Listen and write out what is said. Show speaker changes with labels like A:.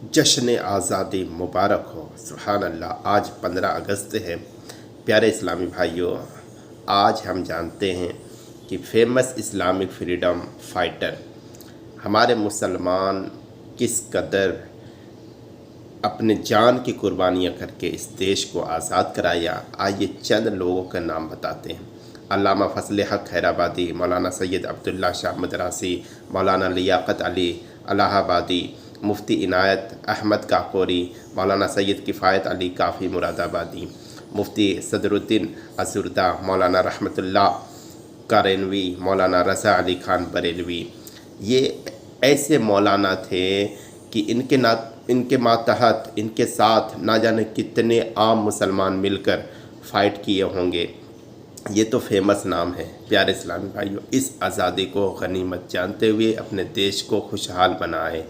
A: जश्न आज़ादी मुबारक हो। सुभान अल्लाह। आज 15 अगस्त है। प्यारे इस्लामी भाइयों, आज हम जानते हैं कि फेमस इस्लामिक फ्रीडम फाइटर हमारे मुसलमान किस कदर अपने जान की कुर्बानियाँ करके इस देश को आज़ाद कराया। आइए चंद लोगों का नाम बताते हैं। अल्लामा फजल हक हैदराबादी, मौलाना सैयद अब्दुल्ला शाह मदरासी, मौलाना लियाकत अली इलाहाबादी, मुफ्ती इनायत अहमद काकोरी, मौलाना सैयद किफ़ायत अली काफ़ी मुरादाबादी, मुफ्ती सदरुद्दीन अज़ुर्दा, मौलाना रहमतुल्लाह कारेनवी, मौलाना रज़ा अली खान बरेलवी। ये ऐसे मौलाना थे कि इनके मातहत इनके साथ ना जाने कितने आम मुसलमान मिलकर फ़ाइट किए होंगे। ये तो फेमस नाम है। प्यारे इस्लामी भाइयों, इस आज़ादी को गनीमत जानते हुए अपने देश को खुशहाल बनाएं।